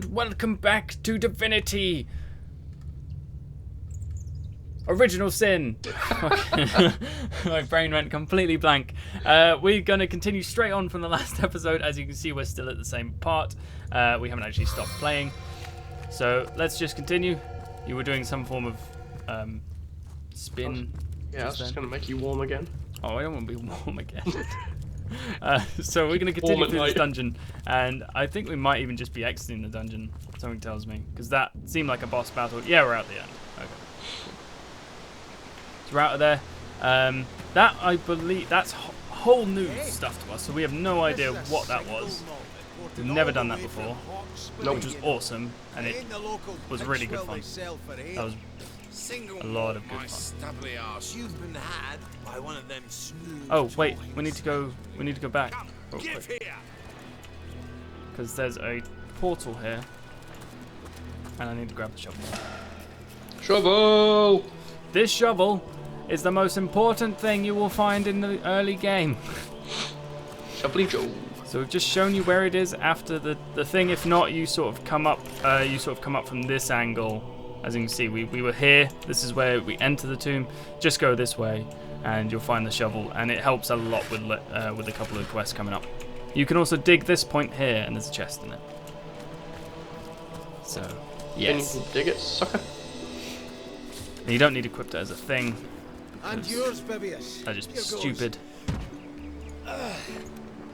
and welcome back to Divinity Original Sin. My brain went completely blank. We're going to continue straight on from the last episode. As you can see, we're still at the same part. We haven't actually stopped playing. So let's just continue. You were doing some form of spin. Yeah, that's just going to make you warm again. Oh, I don't want to be warm again. So we're going to continue through this dungeon. And I think we might even just be exiting the dungeon. Something tells me. Because that seemed like a boss battle. Yeah, we're out the end. Okay. So we're out of there. That, I believe, that's whole new stuff to us. So we have no idea what that was. We've never done that before. Which was awesome. And it was really good fun. That was a lot of good fun. Oh wait, we need to go back real quick. Because there's a portal here. And I need to grab the shovel. Shovel! This shovel is the most important thing you will find in the early game. Shovelly Joe. So we've just shown you where it is after the thing. If not, you sort of come up from this angle. As you can see, we were here. This is where we enter the tomb. Just go this way, and you'll find the shovel. And it helps a lot with a couple of quests coming up. You can also dig this point here, and there's a chest in it. So, yes. Can you dig it, sucker? And you don't need equipped it as a thing. And yours, Bibius. That'd just be stupid.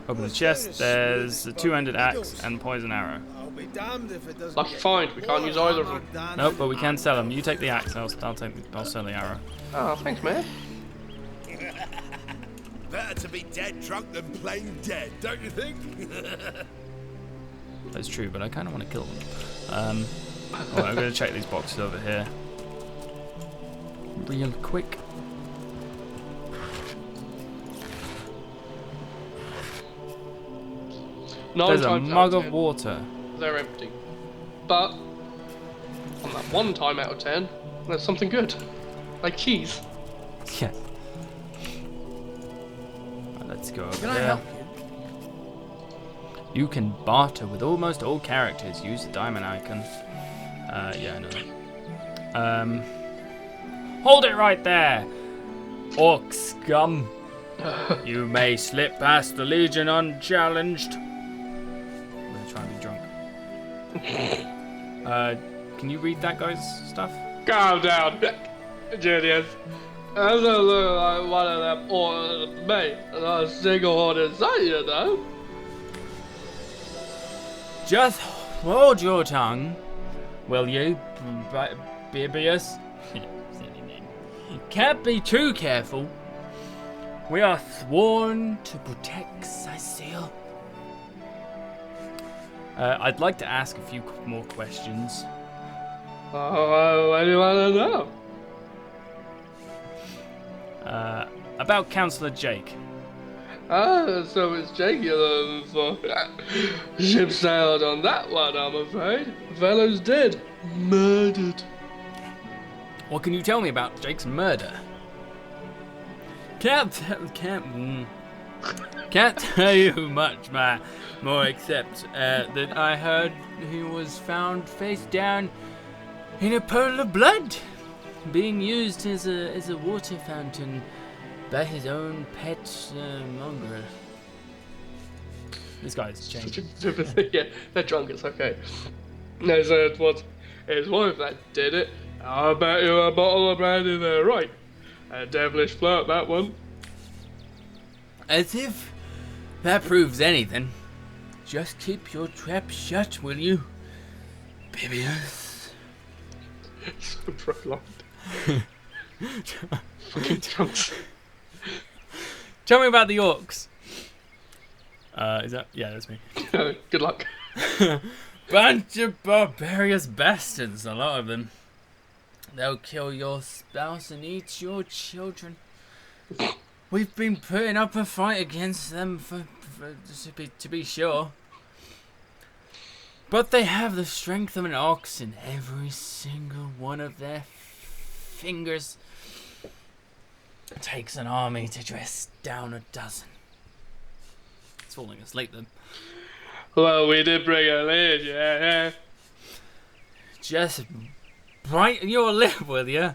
Open the chest. There's a two-handed axe and poison arrow. I'll be damned if it doesn't. Lucky find. We can't use either of them. Nope, but we can sell them. You take the axe. I'll sell the arrow. Oh, thanks, man. Better to be dead drunk than plain dead, don't you think? That's true, but I kind of want to kill them. Alright, I'm going to check these boxes over here. Real quick. There's a mug of water. They're empty. But on that 1 time out of 10, there's something good. Like keys. Yes. Right, let's go over Can there. I help you? You can barter with almost all characters. Use the diamond icon. Yeah, I know that. Hold it right there, orc scum. You may slip past the Legion unchallenged. I'm gonna try and be drunk. Can you read that guy's stuff? Calm down, genius. I don't look like one of them orcs to me. Not a single horn in sight, you know. Just hold your tongue, will you, Bibius? Can't be too careful. We are sworn to protect Cecile. I'd like to ask a few more questions. What do you want to know? About Councillor Jake. So it's Jake you're looking for. Ship sailed on that one, I'm afraid. The fellow's dead. Murdered. What can you tell me about Jake's murder? Can't tell you much more except that I heard he was found face down in a pool of blood, being used as a water fountain by his own pet mongrel. This guy's changed. Yeah, they're drunk, it's okay. No, so it was his wife that did it. I'll bet you a bottle of brandy there, right? A devilish flirt, that one. As if that proves anything. Just keep your trap shut, will you, Bibius? So prolonged. Fucking drunks. Tell me about the orcs. Is that? Yeah, that's me. Good luck. Bunch of barbarous bastards, a lot of them. They'll kill your spouse and eat your children. We've been putting up a fight against them to be sure. But they have the strength of an ox in every single one of their fingers. It takes an army to dress down a dozen. It's falling asleep then. Well, we did bring a lead, yeah. Just brighten your lip, will ya?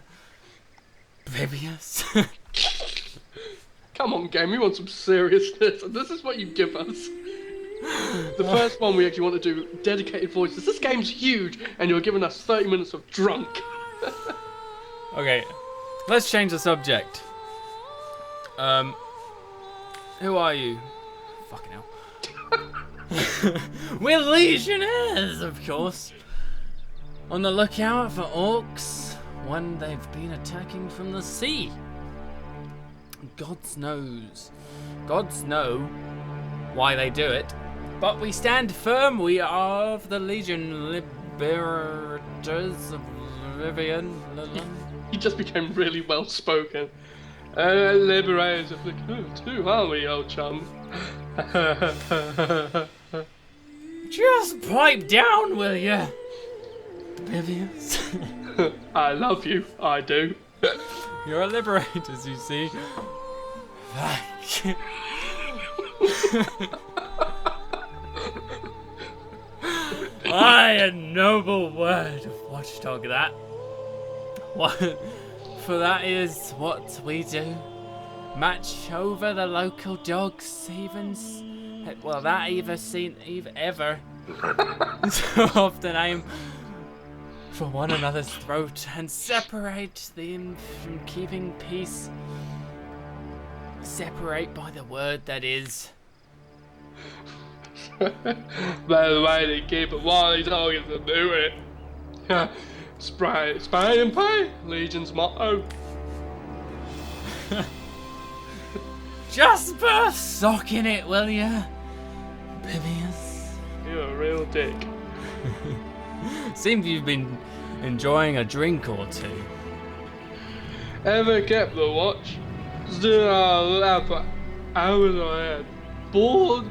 Bibius. Come on, game, we want some seriousness, and this is what you give us. The first one we actually want to do dedicated voices. This game's huge, and you're giving us 30 minutes of drunk. Okay, let's change the subject. Who are you? Fucking hell. We're legionnaires, of course. On the lookout for orcs when they've been attacking from the sea. Gods know why they do it, but we stand firm. We are of the Legion Liberators of Rivian. He just became really well spoken. Liberators of the coast too, aren't we, old chum? Just pipe down, will ya? Bibius. I love you, I do. You're a liberators, you see. Aye, a noble word of watchdog that. What? For that is what we do. Match over the local dogs, well, that ever so often aim for one another's throat and separate them from keeping peace. Separate by the word that is. By the way, they keep it while these targets to do it. Spray and pay, Legion's motto. Just put a sock in it, will ya? Bibius. You're a real dick. Seems you've been enjoying a drink or two. Ever kept the watch? Still out for hours on end. Bored's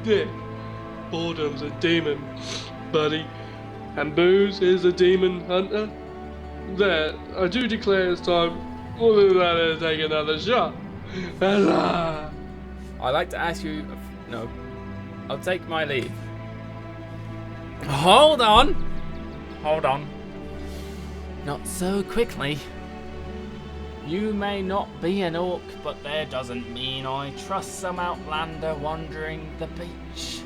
dick. Boredom's a demon, buddy. And booze is a demon hunter. There, I do declare it's time for to take another shot. I'd like to ask you... No. I'll take my leave. Hold on. Not so quickly. You may not be an orc, but that doesn't mean I trust some outlander wandering the beach.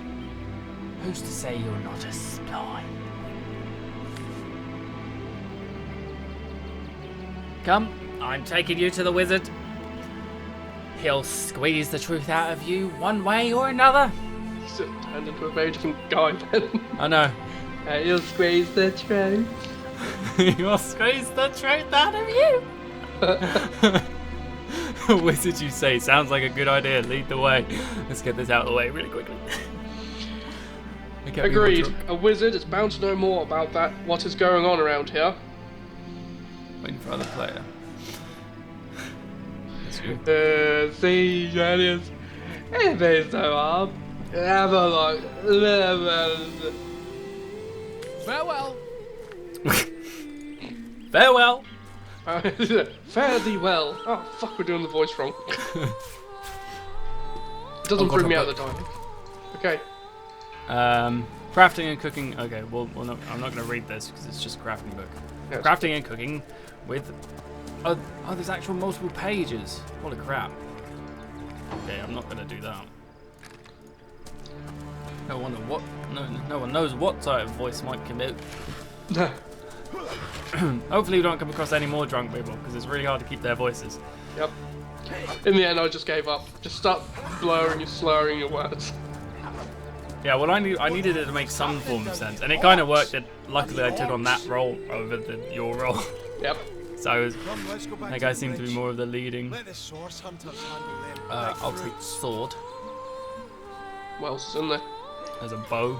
Who's to say you're not a spy? Come, I'm taking you to the wizard. He'll squeeze the truth out of you one way or another. He's turned into a very different guy then. I know. He'll squeeze the truth. You'll squeeze the truth out of you. Wizard, you say? Sounds like a good idea. Lead the way. Let's get this out of the way really quickly. Agreed. A wizard is bound to know more about that. What is going on around here? Waiting for other player. See, aliens. It ain't so hard. Have a look. Farewell. Farewell. Fare thee well. Oh fuck, we're doing the voice wrong. Doesn't bring me out of the dialogue. Okay. Crafting and cooking. Okay, well no, I'm not going to read this because it's just a crafting book. Yes. Crafting and cooking with. Oh, there's actual multiple pages. Holy crap. Okay, I'm not going to do that. No one knows what type of voice might come out. Hopefully we don't come across any more drunk people, because it's really hard to keep their voices. Yep. In the end, I just gave up. Just stop slurring your words. Yeah, well, I needed it to make some form of sense, and it kind of worked. Luckily, I took on that role over your role. Yep. So that guy seemed to be more of the leading. Let the source hunters handle them. I'll take sword. What else is in there? There's a bow.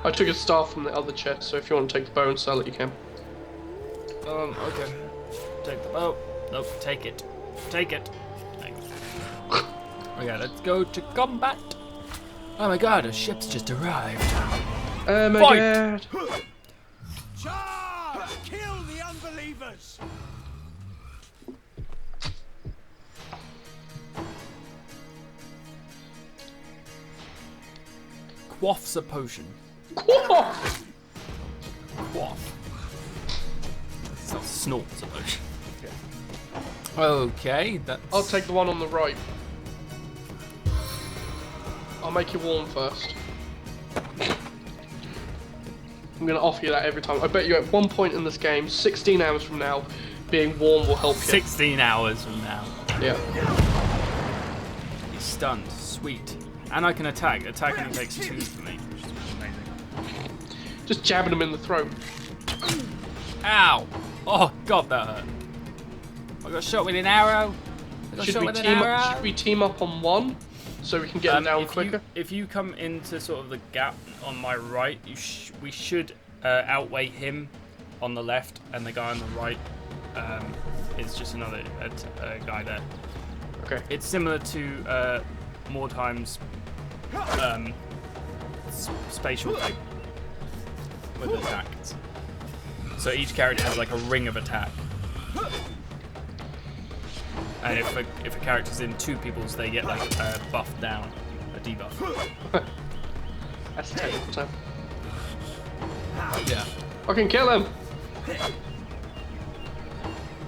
I took a staff from the other chest, so if you want to take the bow and sell it, you can. Okay. Take the bow. Nope, take it. Take it. Okay, let's go to combat. Oh my god, a ship's just arrived. Oh my Fight! god. Charge! Kill the unbelievers! Quaffs a potion. Quaff! quaff. It's not snort, I suppose. Okay, that's... I'll take the one on the right. I'll make you warm first. I'm going to offer you that every time. I bet you at one point in this game, 16 hours from now, being warm will help you. 16 hours from now. Yeah. He's stunned. Sweet. And I can attack. Attack only takes 2 for me, which is amazing. Just jabbing him in the throat. Ow! Oh, God, that hurt. I got shot with an arrow. I got shot with an arrow. Should we team up on one so we can get him down quicker? If you come into sort of the gap on my right, we should outweigh him on the left, and the guy on the right is just another guy there. Okay. It's similar to more times spatial type with attacks. So each character has like a ring of attack. And if a character's in 2 people's, they get like buffed down, a debuff. That's a technical term. Yeah. I can kill him!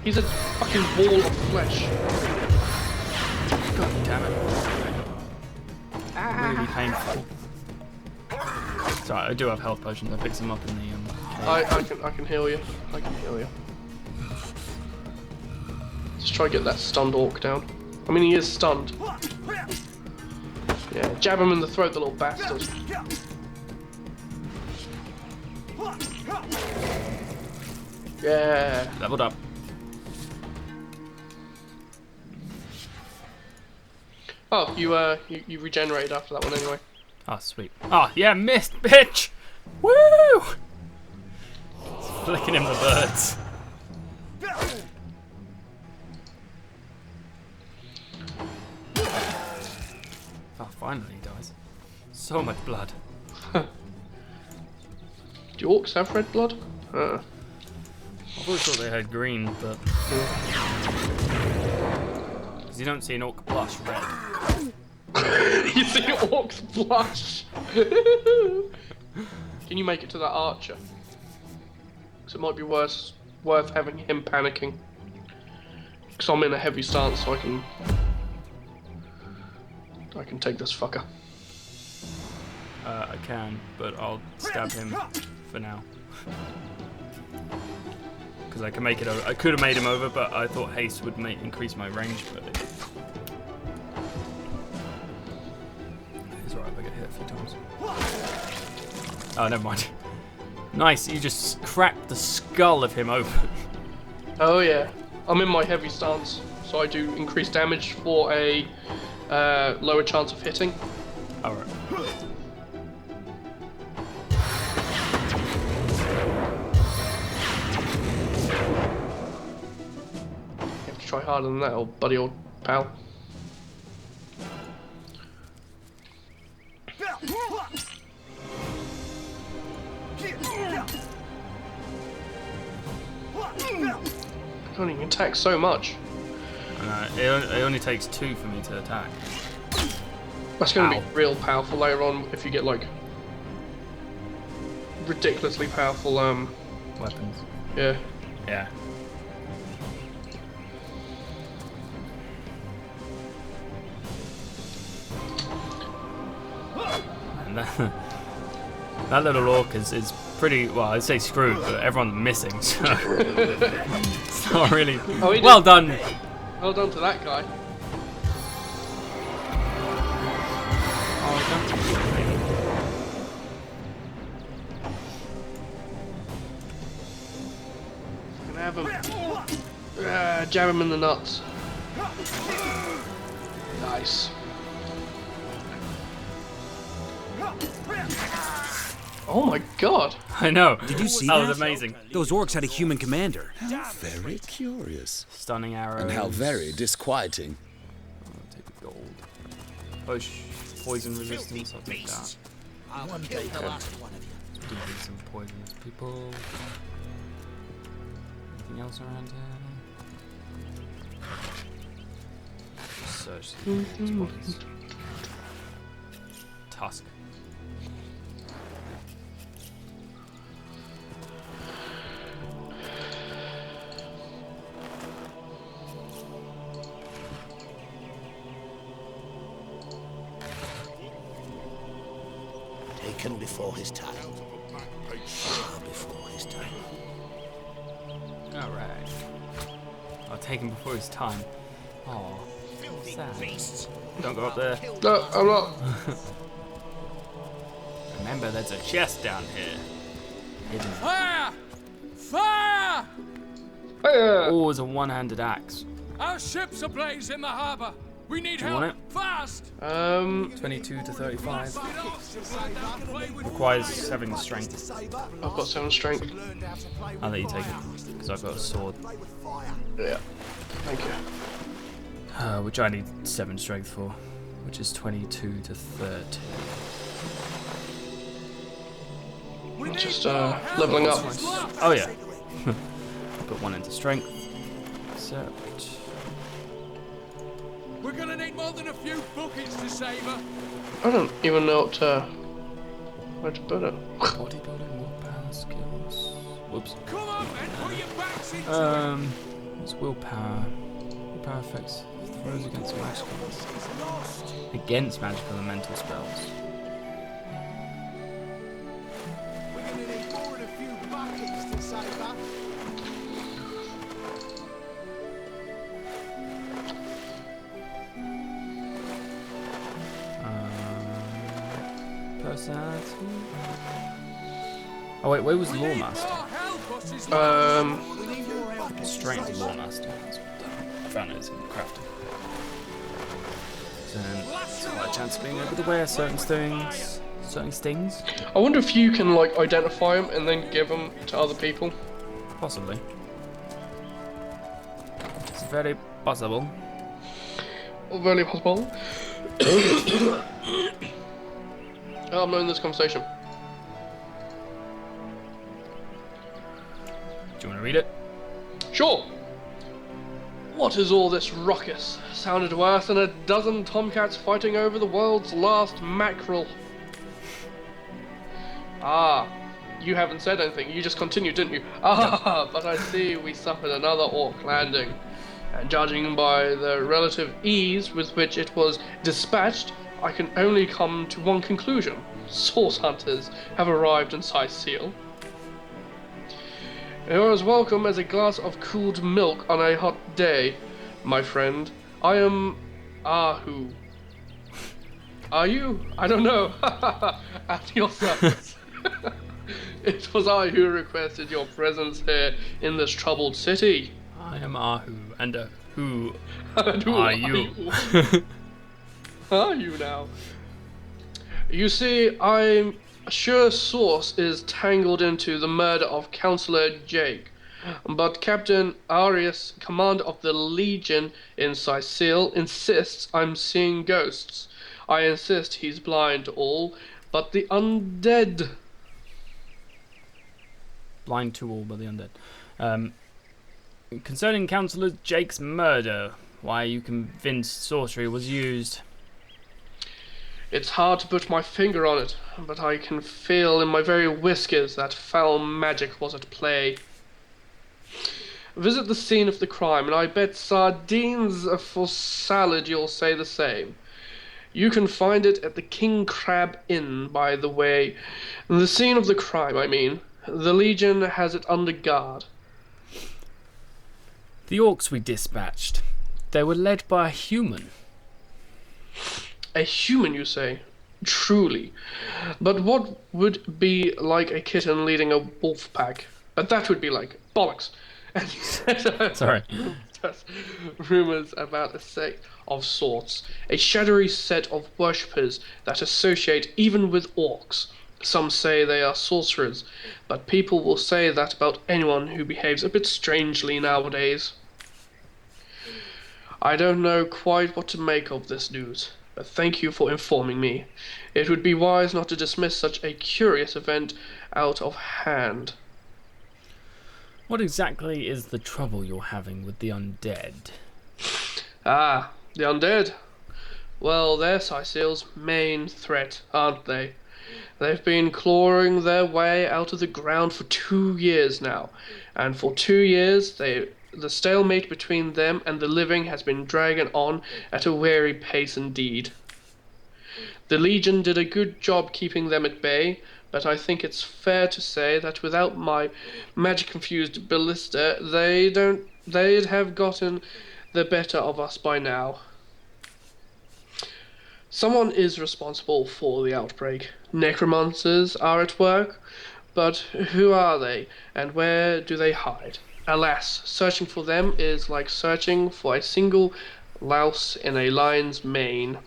He's a fucking ball of flesh. God damn it. Really painful. Sorry, I do have health potions. I picked them up in the I can heal you. I can heal you. Just try to get that stunned orc down. I mean, he is stunned. Yeah, jab him in the throat, the little bastard. Yeah. Leveled up. Oh, you regenerated after that one anyway. Oh, sweet. Oh, yeah, missed, bitch! Woo! Flicking him the birds. Oh, finally he dies. So much blood. Do orcs have red blood? I always thought they had green, but... Because you don't see an orc blush red. You see orcs blush? Can you make it to that archer? Because it might be worth having him panicking. Because I'm in a heavy stance, so I can take this fucker. I can, but I'll stab him for now. Because I can make it over. I could have made him over, but I thought haste would increase my range, but it... It's alright if I get hit a few times. Oh, never mind. Nice, you just cracked the skull of him open. Oh yeah. I'm in my heavy stance, so I do increased damage for a lower chance of hitting. Alright. You have to try harder than that, old buddy, old pal. I can't even attack so much. It only takes 2 for me to attack. That's going to be real powerful later on if you get like ridiculously powerful Weapons. Yeah. Yeah. And that little orc is pretty, well, I'd say screwed, but everyone's missing, so it's not really... Oh, well done! Well done to that guy. Can I have him? Jab him in the nuts. Nice. Oh my god! I know. Did you see that? that? Was amazing. Those orcs had a human commander. Very curious. Stunning arrows. And how very disquieting. I'll take the gold. Poison resistance, I'll take that. I'll kill the last one of you. Let's defeat some poisonous people. Anything else around here? Just search these bodies. Tusk. taken before his time. Far before his time. Alright. I'll take him before his time. Oh, sad. Don't go up there. No, I'm not. Remember, there's a chest down here. Hidden. Fire! Fire! Oh, it's a one-handed axe. Our ship's ablaze in the harbour. We need Do you help. want it? Fast! 22 to 35. Requires 7 strength. I've got 7 strength. I'll let you take it, because I've got a sword. Yeah. Thank you. Which I need 7 strength for, which is 22 to 30. Just leveling up. Oh yeah. Put 1 into strength. Except... We're gonna need more than a few buckets to save her. I don't even know where to put it. bodybuilding, willpower, skills. Whoops. Come on, men, put your backs into It's willpower. Willpower affects throws against magical. Against magical and mental spells. We're gonna need more than a few buckets to save her. Personality. Oh wait, where was Lawmaster? Straight into Lawmaster. I found it in crafting. So then, it's quite a chance of being able to wear certain things. Certain stings? I wonder if you can like identify them and then give them to other people. Possibly. It's very possible. Very possible. Oh, I'm not in this conversation. Do you want to read it? Sure. What is all this ruckus? Sounded worse than a dozen tomcats fighting over the world's last mackerel. Ah, you haven't said anything. You just continued, didn't you? Ah, but I see we suffered another orc landing. And judging by the relative ease with which it was dispatched, I can only come to one conclusion. Source hunters have arrived in Seal. You're as welcome as a glass of cooled milk on a hot day, my friend. I am Ahu. Are you? I don't know. At your service. It was I who requested your presence here in this troubled city. I am Ahu, and who And who are you? Are you now? You see, I'm sure Source is tangled into the murder of Councillor Jake, but Captain Arius, commander of the Legion in Sicile, insists I'm seeing ghosts. I insist he's blind to all, but the undead. Blind to all but the undead. Concerning Councillor Jake's murder, why are you convinced sorcery was used? It's hard to put my finger on it, but I can feel in my very whiskers that foul magic was at play. Visit the scene of the crime, and I bet sardines for salad you'll say the same. You can find it at the King Crab Inn, by the way. The scene of the crime, I mean. The Legion has it under guard. The orcs we dispatched, they were led by a human. A human, you say? Truly. But what would be like a kitten leading a wolf pack? But that would be like bollocks. And he said, Sorry. Rumors about a sect of sorts, a shadowy set of worshippers that associate even with orcs. Some say they are sorcerers, but people will say that about anyone who behaves a bit strangely nowadays. I don't know quite what to make of this news, but thank you for informing me. It would be wise not to dismiss such a curious event out of hand. What exactly is the trouble you're having with the undead? Ah, the undead. Well, they're Sicile's main threat, aren't they? They've been clawing their way out of the ground for 2 years now, and for 2 years the stalemate between them and the living has been dragging on at a weary pace indeed. The Legion did a good job keeping them at bay, but I think it's fair to say that without my magic-infused ballista, they'd have gotten the better of us by now. Someone is responsible for the outbreak. Necromancers are at work, but who are they, and where do they hide? Alas, searching for them is like searching for a single louse in a lion's mane.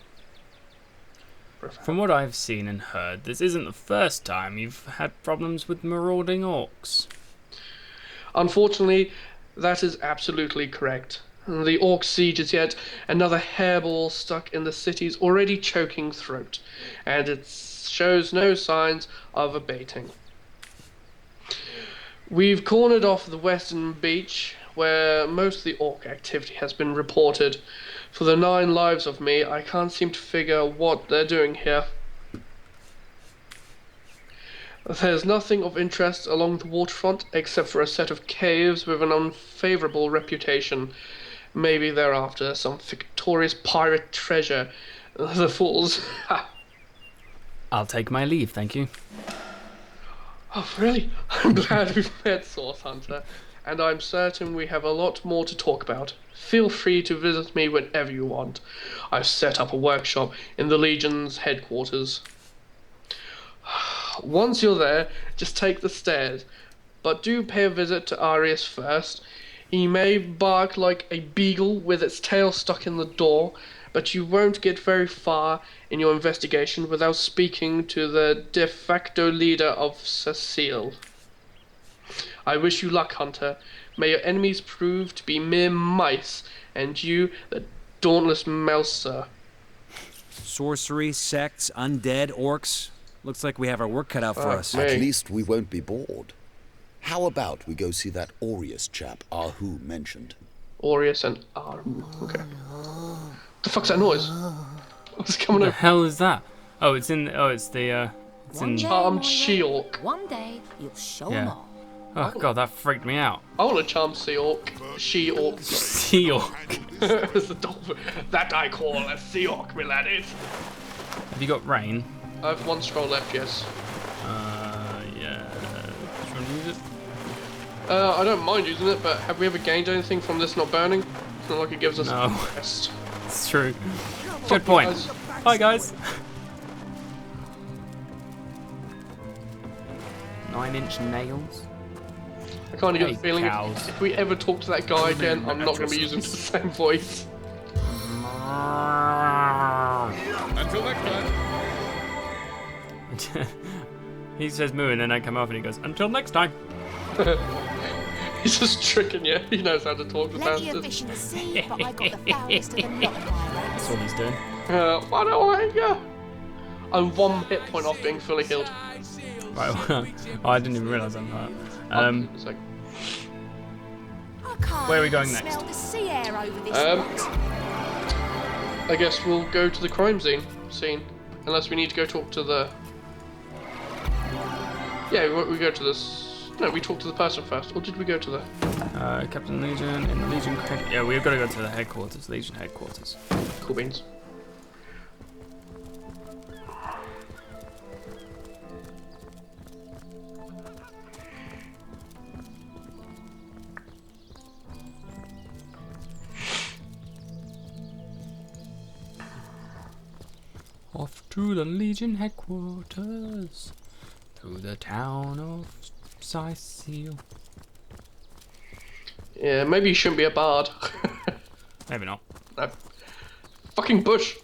From what I've seen and heard, this isn't the first time you've had problems with marauding orcs. Unfortunately, that is absolutely correct. The orc siege is yet another hairball stuck in the city's already choking throat, and it shows no signs of abating. We've cornered off the western beach, where most of the orc activity has been reported. For the 9 lives of me, I can't seem to figure what they're doing here. There's nothing of interest along the waterfront except for a set of caves with an unfavourable reputation. Maybe they're after some victorious pirate treasure. The fools. I'll take my leave, thank you. Oh, really? I'm glad we've met, Source Hunter, and I'm certain we have a lot more to talk about. Feel free to visit me whenever you want. I've set up a workshop in the Legion's headquarters. Once you're there, just take the stairs, but do pay a visit to Arius first. He may bark like a beagle with its tail stuck in the door, but you won't get very far in your investigation without speaking to the de facto leader of Cecile. I wish you luck, Hunter. May your enemies prove to be mere mice, and you the dauntless mouser. Sorcery, sects, undead, orcs. Looks like we have our work cut out for us. me. At least we won't be bored. How about we go see that Aureus chap Ahu mentioned? Aureus and Arm. Okay. The fuck's that noise? What's coming What the up? hell is that? Oh, it's in. Oh, it's the. It's One in. day, Charmed my lord, She-Orc. One day you'll show Yeah. them all. Oh god, that freaked me out. I want a charmed Sea-Orc. She-Orc. Sea-Orc. It's a dolphin. That I call a Sea-Orc, my laddies. Have you got rain? I have 1 scroll left, yes. Yeah. Do you want to use it? I don't mind using it, but have we ever gained anything from this not burning? It's not like it gives us No. a rest. It's true. Fuck Good you point. guys. Hi guys. 9-inch nails. I kind of get Hey, the feeling cows. if we ever talk to that guy again, I'm not going to be using the same voice. Until next time. He says moo and then I come off and he goes, until next time. He's just tricking you. He knows how to talk to Plenty of bastards. fish in the sea, but I got the foulest of the lot, my That's all he's doing. Why do I hate you? I'm 1 hit point off being fully healed. Right, well, oh, I didn't even realise I'm hurt. It's like, I can't Where are we going even next? smell the sea air over this Um, lot. I guess we'll go to the crime scene. Unless we need to go talk to the... Yeah, we go to this... No, we talk to the person first. Or did we go to the... Captain Legion in the Legion. Yeah, we've got to go to the headquarters, Legion headquarters. Cool beans. Off to the Legion headquarters, to the town of Sicile. Yeah, maybe you shouldn't be a bard. Maybe not. No. Fucking bush.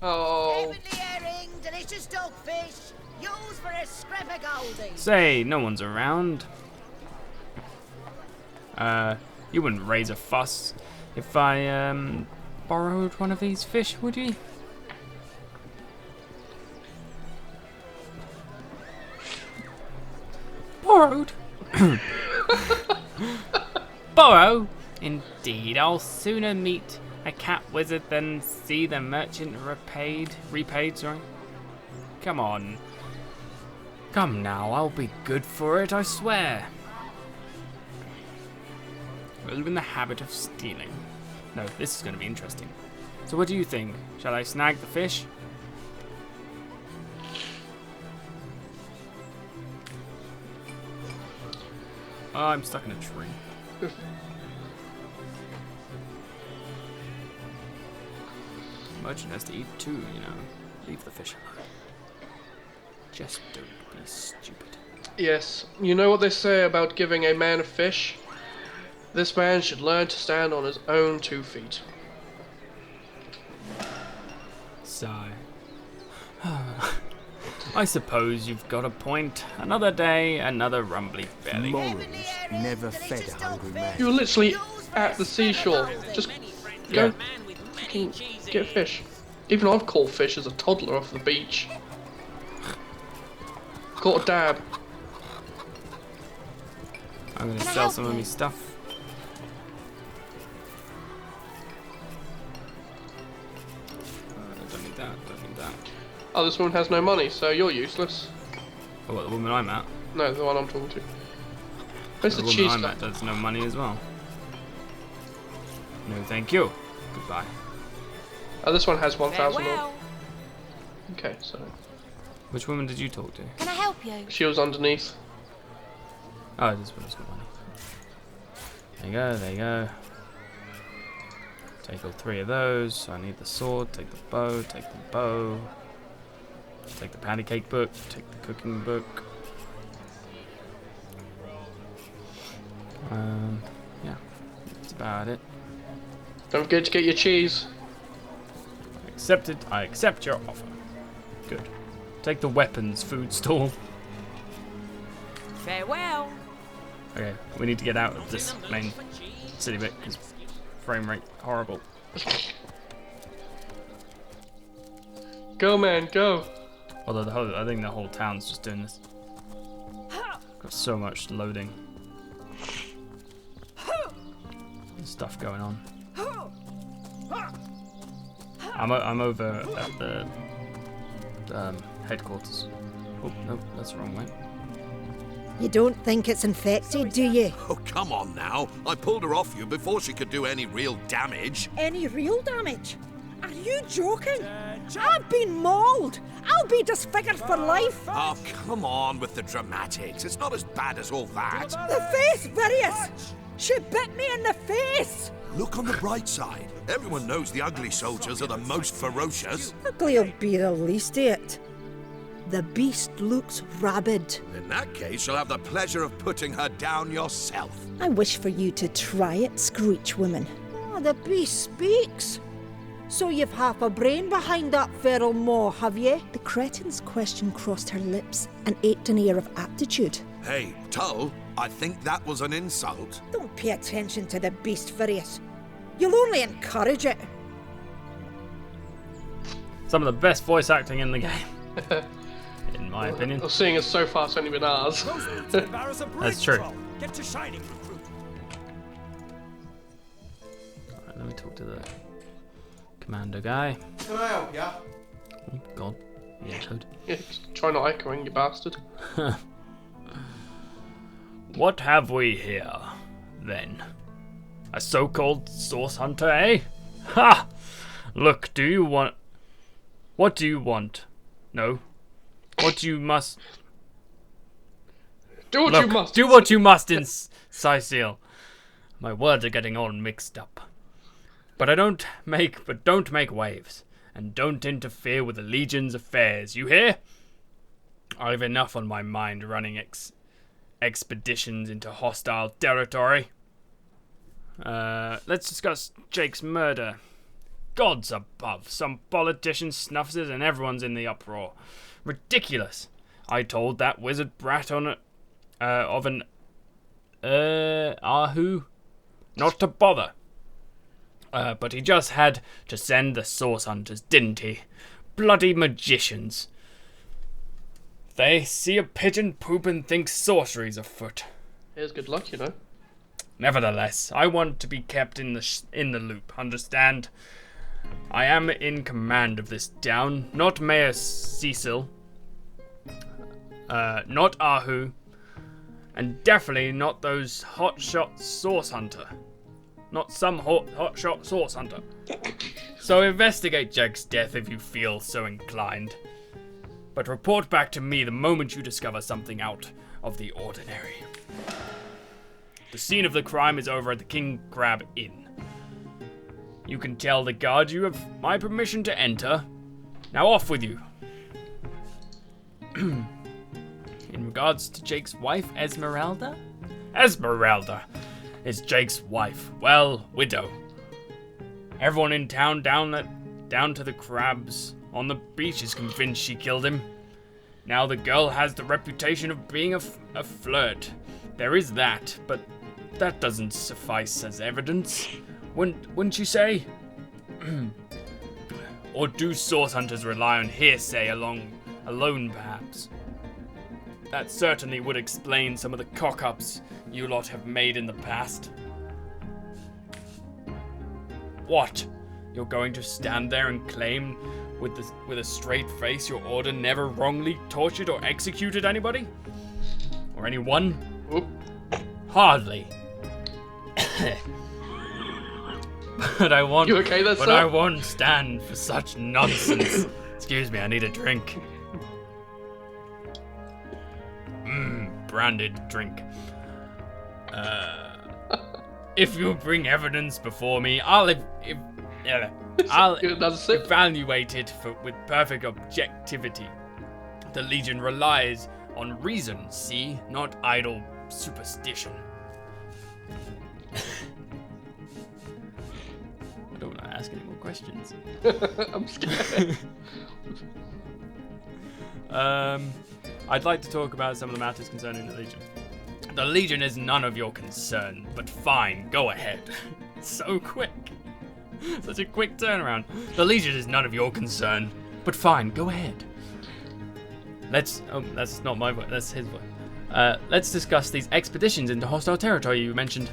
Oh. Heavenly herring, delicious dogfish, yours for a scrap of goldie. Say, no one's around. You wouldn't raise a fuss if I borrowed one of these fish, would you? Borrowed? Borrow? Indeed, I'll sooner meet a cat wizard than see the merchant repaid, sorry. Come on. Come now, I'll be good for it, I swear. We're in the habit of stealing. No, this is going to be interesting. So what do you think? Shall I snag the fish? Oh, I'm stuck in a tree. Merchant has to eat too, you know. Leave the fish alone. Just don't be stupid. Yes, you know what they say about giving a man a fish? This man should learn to stand on his own 2 feet. Sigh. I suppose you've got a point. Another day, another rumbly belly. Morals never fed a hungry man. You're literally at the seashore. Just go fucking get fish. Even I've caught fish as a toddler off the beach. Caught a dab. I'm gonna Can I sell help some of you? my stuff. Don't need that, don't need that. Oh, this woman has no money, so you're useless. Oh, what, the woman I'm at? No, the one I'm talking to. Where's The the woman cheese I'm guy? at does no money as well. No, thank you. Goodbye. Oh, this one has 1,000. Farewell. Okay, so Which woman did you talk to? Can I help you? she was underneath. Oh, this one's got money. There you go, there you go. Take all 3 of those. I need the sword, take the bow, take the bow. Take the patty cake book, take the cooking book. Yeah, that's about it. Don't forget to get your cheese. I accept your offer. Good. Take the weapons food stall. Farewell. Okay, we need to get out of this main city bit because frame rate horrible. Go, man, go. Although I think the whole town's just doing this. Got so much loading. Stuff going on. I'm over at the headquarters. Oh no, that's the wrong way. You don't think it's infected, do you? Oh, come on now. I pulled her off you before she could do any real damage. Any real damage? Are you joking? I've been mauled. I'll be disfigured for life. Oh, come on with the dramatics. It's not as bad as all that. The face, Virius! She bit me in the face! Look on the bright side. Everyone knows the ugly soldiers are the most ferocious. Ugly'll be the least of it. The beast looks rabid. In that case, you'll have the pleasure of putting her down yourself. I wish for you to try it, Screech woman. Oh, the beast speaks. So you've half a brain behind that feral maw, have you? The cretin's question crossed her lips and ached an air of aptitude. Hey, Tull, I think that was an insult. Don't pay attention to the beast, Virius. You'll only encourage it. Some of the best voice acting in the game, in my opinion. Well, seeing as so far it's only been ours. That's true. Get to shining, recruit. Alright, let me talk to the commando guy. Can I help ya? Oh god, yeah, code. Yeah, try not echoing, you bastard. What have we here, then? A so-called source hunter, eh? Ha! Look, do you want... What do you want? No. What you must... Do what Look, you must. do what you must in Sicil. My words are getting all mixed up. But don't make waves. And don't interfere with the Legion's affairs, you hear? I've enough on my mind running expeditions into hostile territory. Let's discuss Jake's murder. Gods above, some politician snuffs it and everyone's in the uproar. Ridiculous. I told that wizard brat of an Ahu not to bother. But he just had to send the source hunters, didn't he? Bloody magicians. They see a pigeon poop and think sorcery's afoot. Here's good luck, you know. Nevertheless, I want to be kept in the loop, understand? I am in command of this town, not Mayor Cecil, not Ahu, and definitely not those hotshot source hunter. Not some hotshot source hunter. So investigate Jake's death if you feel so inclined. But report back to me the moment you discover something out of the ordinary. The scene of the crime is over at the King Crab Inn. You can tell the guard you have my permission to enter. Now off with you. In regards to Jake's wife, Esmeralda? Esmeralda is Jake's wife. Well, widow. Everyone in town down to the crabs on the beach is convinced she killed him. Now the girl has the reputation of being a flirt. There is that, but that doesn't suffice as evidence. Wouldn't you say? Or do source hunters rely on hearsay alone, perhaps? That certainly would explain some of the cock-ups you lot have made in the past. What? You're going to stand there and claim with a straight face your order never wrongly tortured or executed anybody? Or anyone? Oop. Hardly. But I won't. You okay there, But sir? I won't stand for such nonsense. Excuse me, I need a drink. Branded drink. If you bring evidence before me, I'll evaluate it with perfect objectivity. The Legion relies on reason, see, not idle superstition. I don't want to ask any more questions. I'm scared. I'd like to talk about some of the matters concerning the Legion. The Legion is none of your concern, but fine, go ahead. So quick. Such a quick turnaround. The Legion is none of your concern, but fine, go ahead. That's not my voice, that's his voice. Let's discuss these expeditions into hostile territory you mentioned.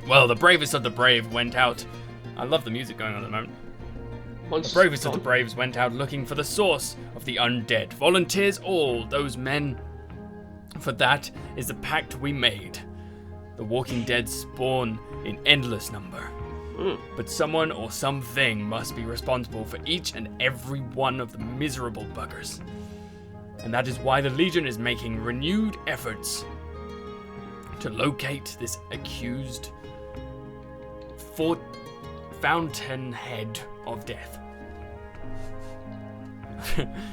Well, the bravest of the brave went out. I love the music going on at the moment. The bravest of the braves went out looking for the source of the undead. Volunteers all, those men. For that is the pact we made. The walking dead spawn in endless number. But someone or something must be responsible for each and every one of the miserable buggers. And that is why the Legion is making renewed efforts to locate this accused fountainhead of death.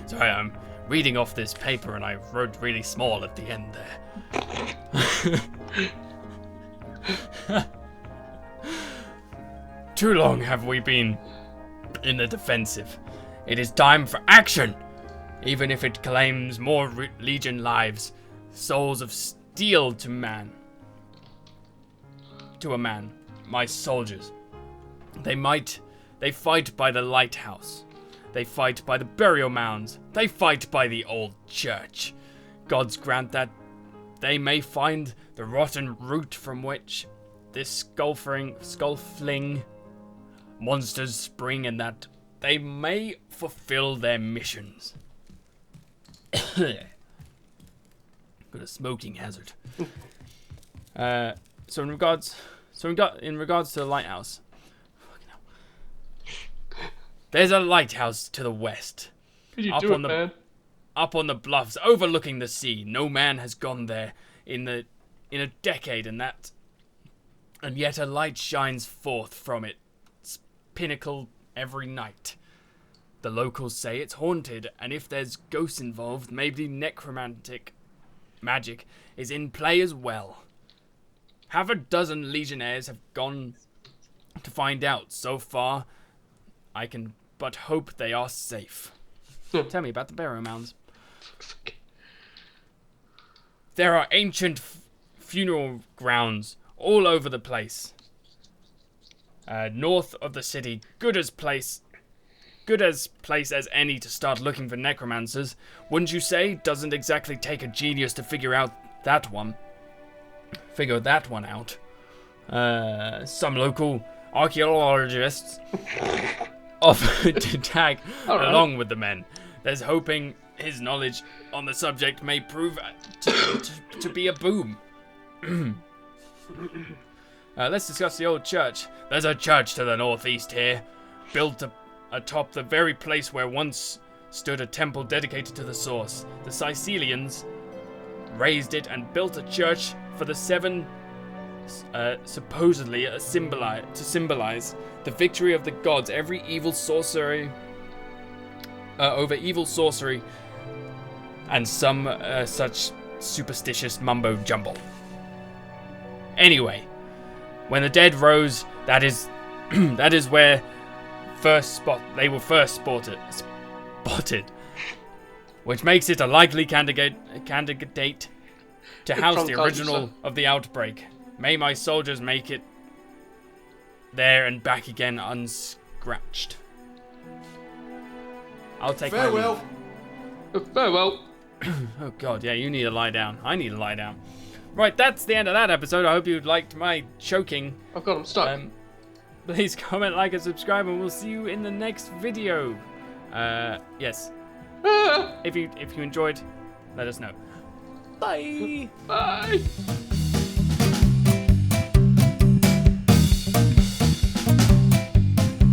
Sorry, I'm reading off this paper and I wrote really small at the end there. Too long have we been in the defensive. It is time for action! Even if it claims more Legion lives, souls of steel to a man, my soldiers. They fight by the lighthouse. They fight by the burial mounds. They fight by the old church. Gods grant that they may find the rotten root from which this skull-fling monsters spring, and that they may fulfill their missions. Got a smoking hazard. So in regards to the lighthouse, there's a lighthouse to the west. Could you do it, man? Up on the bluffs, overlooking the sea. No man has gone there in a decade, and yet a light shines forth from its pinnacle every night. The locals say it's haunted, and if there's ghosts involved, maybe necromantic magic is in play as well. Half a dozen legionnaires have gone to find out. So far, I can but hope they are safe. Tell me about the burial mounds. There are ancient funeral grounds all over the place. North of the city, good as place as any to start looking for necromancers. Wouldn't you say? Doesn't exactly take a genius to figure that one out. Some local archaeologists offer to tag along with the men. There's hoping his knowledge on the subject may prove to be a boom. Let's discuss the old church. There's a church to the northeast here, built atop the very place where once stood a temple dedicated to the source. The Sicilians raised it and built a church for the 7 supposedly to symbolize the victory of the gods over evil sorcery, and some such superstitious mumbo jumbo. Anyway, when the dead rose, that is where they were first spotted, which makes it a likely candidate to house the original of the outbreak. May my soldiers make it there and back again unscratched. I'll take Farewell. Farewell. Oh god, yeah, you need to lie down. I need to lie down. Right, that's the end of that episode. I hope you liked my choking. Oh god, I'm stuck. Please comment, like, and subscribe, and we'll see you in the next video. Yes. If you enjoyed, let us know. Bye. Bye.